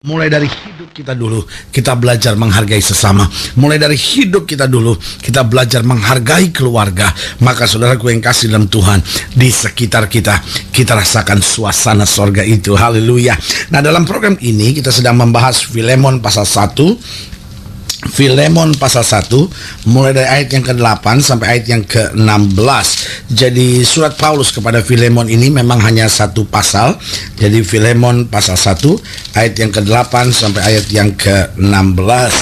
Mulai dari hidup kita dulu, kita belajar menghargai sesama. Mulai dari hidup kita dulu, kita belajar menghargai keluarga. Maka saudaraku yang kasih dalam Tuhan, di sekitar kita, kita rasakan suasana sorga itu. Haleluya. Nah, dalam program ini kita sedang membahas Filemon pasal 1. Filemon pasal 1 mulai dari ayat yang ke-8 sampai ayat yang ke-16. Jadi surat Paulus kepada Filemon ini memang hanya satu pasal. Jadi Filemon pasal 1 ayat yang ke-8 sampai ayat yang ke-16.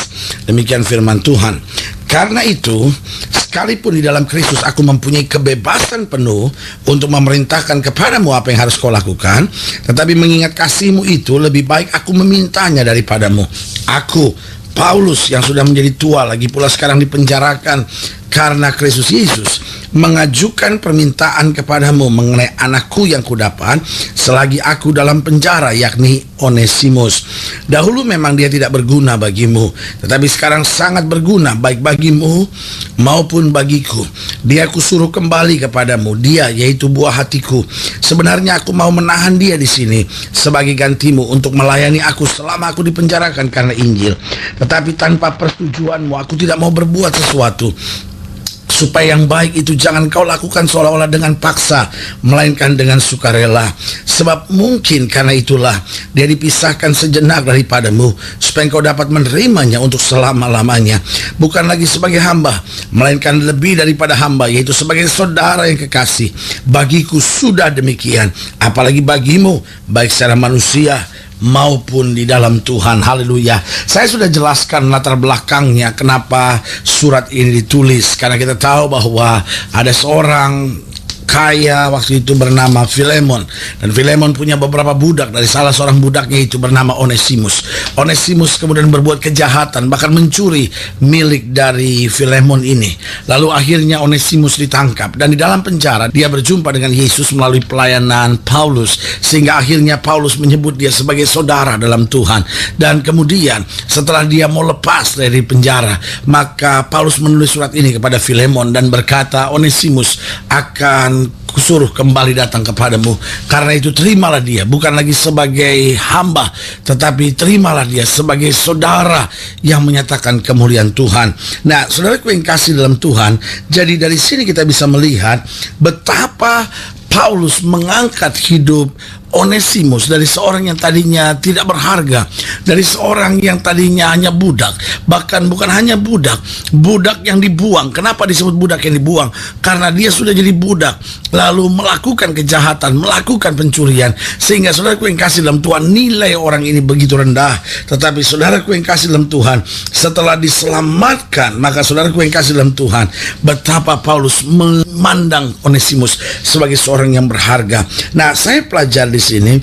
Demikian firman Tuhan. Karena itu, sekalipun di dalam Kristus aku mempunyai kebebasan penuh untuk memerintahkan kepadamu apa yang harus kau lakukan, tetapi mengingat kasihmu itu lebih baik aku memintanya daripadamu. Aku Paulus yang sudah menjadi tua, lagi pula sekarang dipenjarakan karena Kristus Yesus, mengajukan permintaan kepadamu mengenai anakku yang kudapat selagi aku dalam penjara, yakni Onesimus. Dahulu memang dia tidak berguna bagimu, tetapi sekarang sangat berguna baik bagimu maupun bagiku. Dia kusuruh kembali kepadamu, dia yaitu buah hatiku. Sebenarnya aku mau menahan dia di sini sebagai gantimu untuk melayani aku selama aku dipenjarakan karena Injil. Tetapi tanpa persetujuanmu aku tidak mau berbuat sesuatu. Supaya yang baik itu jangan kau lakukan seolah-olah dengan paksa, melainkan dengan sukarela. Sebab mungkin karena itulah dia dipisahkan sejenak daripadamu, supaya engkau dapat menerimanya untuk selama-lamanya. Bukan lagi sebagai hamba, melainkan lebih daripada hamba, yaitu sebagai saudara yang kekasih. Bagiku sudah demikian, apalagi bagimu, baik secara manusia maupun di dalam Tuhan. Haleluya. Saya sudah jelaskan latar belakangnya kenapa surat ini ditulis, karena kita tahu bahwa ada seorang kaya waktu itu bernama Filemon, dan Filemon punya beberapa budak. Dari salah seorang budaknya itu bernama Onesimus. Onesimus kemudian berbuat kejahatan, bahkan mencuri milik dari Filemon ini. Lalu akhirnya Onesimus ditangkap, dan di dalam penjara dia berjumpa dengan Yesus melalui pelayanan Paulus, sehingga akhirnya Paulus menyebut dia sebagai saudara dalam Tuhan. Dan kemudian setelah dia mau lepas dari penjara, maka Paulus menulis surat ini kepada Filemon dan berkata, Onesimus akan kusuruh kembali datang kepadamu. Karena itu terimalah dia, bukan lagi sebagai hamba, tetapi terimalah dia sebagai saudara yang menyatakan kemuliaan Tuhan. Nah, saudaraku yang kasih dalam Tuhan, jadi dari sini kita bisa melihat betapa Paulus mengangkat hidup Onesimus dari seorang yang tadinya tidak berharga, dari seorang yang tadinya hanya budak, bahkan bukan hanya budak, budak yang dibuang. Kenapa disebut budak yang dibuang? Karena dia sudah jadi budak, lalu melakukan kejahatan, melakukan pencurian, sehingga saudaraku yang kasih dalam Tuhan, nilai orang ini begitu rendah. Tetapi saudaraku yang kasih dalam Tuhan, setelah diselamatkan, maka saudaraku yang kasih dalam Tuhan, betapa Paulus memandang Onesimus sebagai seorang yang berharga. Nah, saya pelajari di sini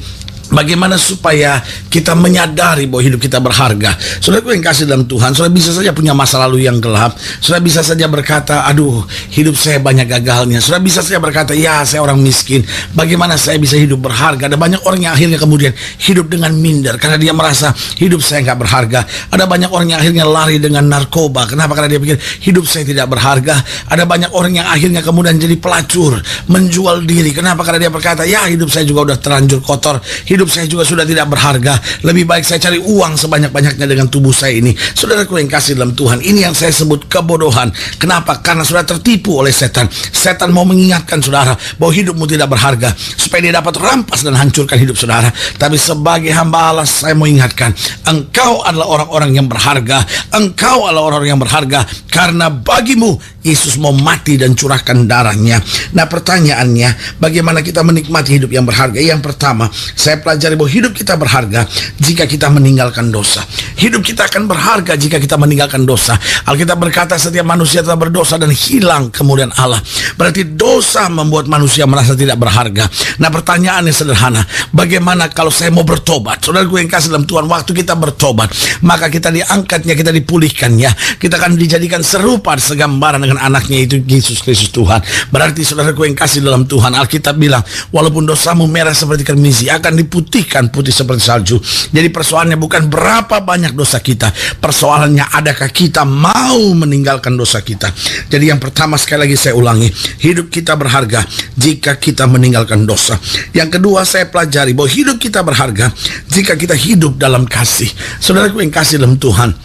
bagaimana supaya kita menyadari bahwa hidup kita berharga. Saudaraku yang kasih dalam Tuhan, saudara bisa saja punya masa lalu yang gelap. Saudara bisa saja berkata, aduh, hidup saya banyak gagalnya. Saudara bisa saja berkata, ya, saya orang miskin, bagaimana saya bisa hidup berharga. Ada banyak orang yang akhirnya kemudian hidup dengan minder karena dia merasa hidup saya nggak berharga. Ada banyak orang yang akhirnya lari dengan narkoba. Kenapa? Karena dia pikir hidup saya tidak berharga. Ada banyak orang yang akhirnya kemudian jadi pelacur, menjual diri. Kenapa? Karena dia berkata, ya, hidup saya juga udah terlanjur kotor, hidup saya juga sudah tidak berharga, lebih baik saya cari uang sebanyak-banyaknya dengan tubuh saya ini. Saudaraku yang kasih dalam Tuhan, ini yang saya sebut kebodohan. Kenapa? Karena sudah tertipu oleh setan. Setan mau mengingatkan saudara bahwa hidupmu tidak berharga, supaya dia dapat rampas dan hancurkan hidup saudara. Tapi sebagai hamba Allah, saya mau ingatkan, engkau adalah orang-orang yang berharga. Engkau adalah orang-orang yang berharga, karena bagimu Yesus mau mati dan curahkan darahnya. Nah, pertanyaannya, bagaimana kita menikmati hidup yang berharga? Yang pertama, saya pelajari bahwa hidup kita berharga jika kita meninggalkan dosa. Hidup kita akan berharga jika kita meninggalkan dosa. Alkitab berkata setiap manusia telah berdosa dan hilang kemuliaan Allah. Berarti dosa membuat manusia merasa tidak berharga. Nah, pertanyaannya sederhana, bagaimana kalau saya mau bertobat? Saudaraku yang kasih dalam Tuhan, waktu kita bertobat, maka kita diangkatnya, kita dipulihkannya, kita akan dijadikan serupa segambaran dengan anaknya itu Yesus Kristus Tuhan. Berarti saudaraku yang kasih dalam Tuhan, Alkitab bilang walaupun dosamu merah seperti kermisi akan diputihkan putih seperti salju. Jadi persoalannya bukan berapa banyak dosa kita, persoalannya adakah kita mau meninggalkan dosa kita. Jadi yang pertama, sekali lagi saya ulangi, hidup kita berharga jika kita meninggalkan dosa. Yang kedua, saya pelajari bahwa hidup kita berharga jika kita hidup dalam kasih. Saudaraku yang kasih dalam Tuhan,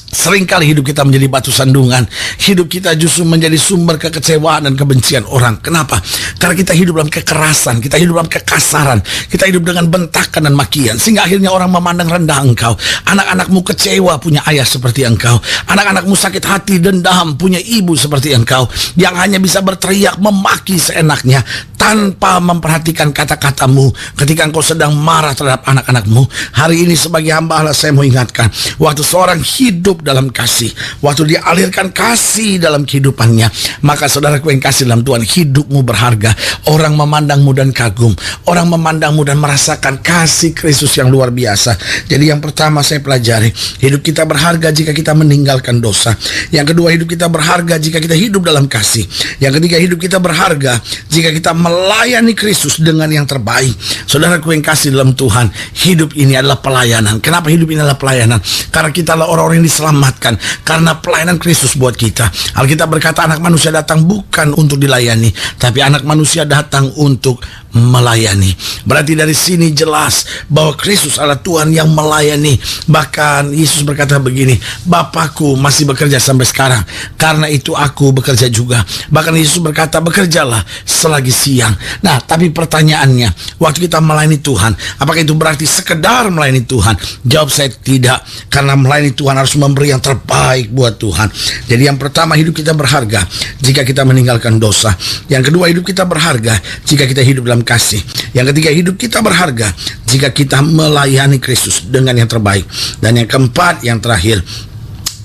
seringkali hidup kita menjadi batu sandungan. Hidup kita justru menjadi sumber kekecewaan dan kebencian orang. Kenapa? Karena kita hidup dalam kekerasan, kita hidup dalam kekasaran, kita hidup dengan bentakan dan makian, sehingga akhirnya orang memandang rendah engkau. Anak-anakmu kecewa punya ayah seperti engkau. Anak-anakmu sakit hati, dendam, punya ibu seperti engkau, yang hanya bisa berteriak memaki seenaknya tanpa memperhatikan kata-katamu ketika engkau sedang marah terhadap anak-anakmu. Hari ini sebagai hamba Allah, saya mau ingatkan, waktu seorang hidup dalam kasih, waktu dia alirkan kasih dalam kehidupannya, maka saudaraku yang kasih dalam Tuhan, hidupmu berharga. Orang memandangmu dan kagum, orang memandangmu dan merasakan kasih Kristus yang luar biasa. Jadi yang pertama saya pelajari, hidup kita berharga jika kita meninggalkan dosa. Yang kedua, hidup kita berharga jika kita hidup dalam kasih. Yang ketiga, hidup kita berharga jika kita melayani Kristus dengan yang terbaik. Saudaraku yang kasih dalam Tuhan, hidup ini adalah pelayanan. Kenapa hidup ini adalah pelayanan? Karena kita adalah orang-orang yang diselamatkan karena pelayanan Kristus buat kita. Alkitab berkata anak manusia datang bukan untuk dilayani, tapi anak manusia datang untuk melayani. Berarti dari sini jelas bahwa Kristus adalah Tuhan yang melayani. Bahkan Yesus berkata begini, Bapakku masih bekerja sampai sekarang, karena itu aku bekerja juga. Bahkan Yesus berkata, bekerjalah selagi siang. Nah, tapi pertanyaannya, waktu kita melayani Tuhan, apakah itu berarti sekedar melayani Tuhan? Jawab saya tidak, karena melayani Tuhan harus memberi yang terbaik buat Tuhan. Jadi yang pertama, hidup kita berharga jika kita meninggalkan dosa. Yang kedua, hidup kita berharga jika kita hidup dalam kasih. Yang ketiga, hidup kita berharga jika kita melayani Kristus dengan yang terbaik. Dan yang keempat, yang terakhir,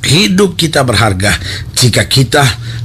hidup kita berharga jika kita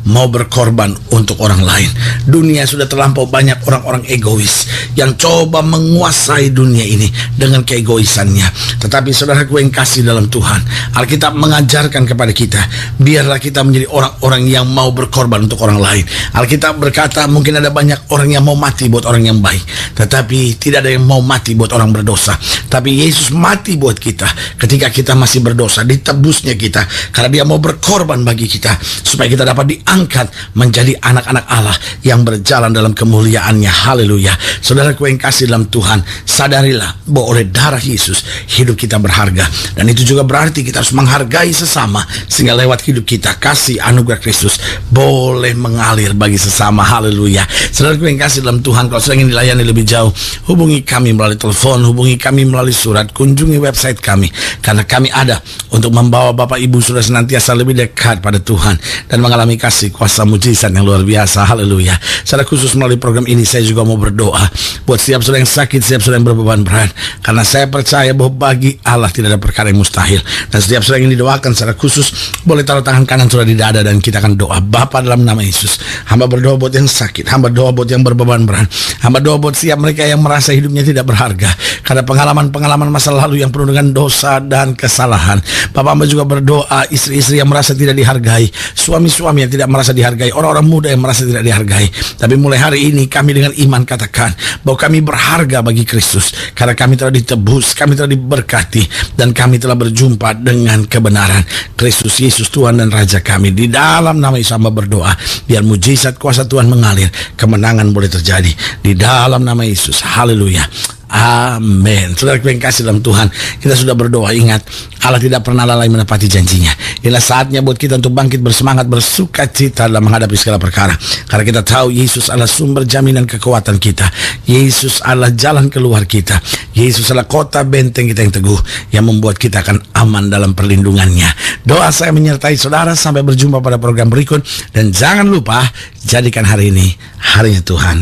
mau berkorban untuk orang lain. Dunia sudah terlampau banyak orang-orang egois yang coba menguasai dunia ini dengan keegoisannya. Tetapi saudaraku yang kasih dalam Tuhan, Alkitab mengajarkan kepada kita, biarlah kita menjadi orang-orang yang mau berkorban untuk orang lain. Alkitab berkata, mungkin ada banyak orang yang mau mati buat orang yang baik, tetapi tidak ada yang mau mati buat orang berdosa. Tapi Yesus mati buat kita ketika kita masih berdosa, ditebusnya kita, karena dia mau berkorban bagi kita, supaya kita dapat diangkat menjadi anak-anak Allah yang berjalan dalam kemuliaannya. Haleluya. Saudaraku yang kasih dalam Tuhan, sadarilah bahwa oleh darah Yesus hidup kita berharga. Dan itu juga berarti kita harus menghargai sesama, sehingga lewat hidup kita kasih anugerah Kristus boleh mengalir bagi sesama. Haleluya. Saudaraku yang kasih dalam Tuhan, kalau sedang ingin dilayani lebih jauh, hubungi kami melalui telepon, hubungi kami melalui surat, kunjungi website kami, karena kami ada untuk membawa Bapak Ibu sudah senantiasa lebih dekat pada Tuhan dan mengalami kasih kuasa mujizat yang luar biasa. Haleluya. Secara khusus melalui program ini saya juga mau berdoa buat setiap saudara yang sakit, setiap saudara yang berbeban berat, karena saya percaya bahwa bagi Allah tidak ada perkara yang mustahil. Dan setiap saudara yang didoakan secara khusus boleh taruh tangan kanan saudara di dada, dan kita akan doa. Bapa, dalam nama Yesus, hamba berdoa buat yang sakit, hamba doa buat yang berbeban berat, hamba doa buat setiap mereka yang merasa hidupnya tidak berharga karena pengalaman-pengalaman masa lalu yang penuh dengan dosa dan kesalahan. Bapak, hamba juga berdoa istri-istri yang merasa tidak dihargai, suami-suami yang tidak merasa dihargai, orang-orang muda yang merasa tidak dihargai. Tapi mulai hari ini kami dengan iman katakan bahwa kami berharga bagi Kristus, karena kami telah ditebus, kami telah diberkati, dan kami telah berjumpa dengan kebenaran. Kristus Yesus Tuhan dan Raja kami. Di dalam nama Yesus hamba berdoa, biar mujizat kuasa Tuhan mengalir, kemenangan boleh terjadi di dalam nama Yesus. Haleluya. Amin. Saudara yang kasih dalam Tuhan, kita sudah berdoa. Ingat, Allah tidak pernah lalai menepati janjinya. Inilah saatnya buat kita untuk bangkit bersemangat, bersuka cita dalam menghadapi segala perkara, karena kita tahu Yesus adalah sumber jaminan kekuatan kita. Yesus adalah jalan keluar kita. Yesus adalah kota benteng kita yang teguh, yang membuat kita akan aman dalam perlindungannya. Doa saya menyertai saudara. Sampai berjumpa pada program berikut, dan jangan lupa jadikan hari ini harinya Tuhan.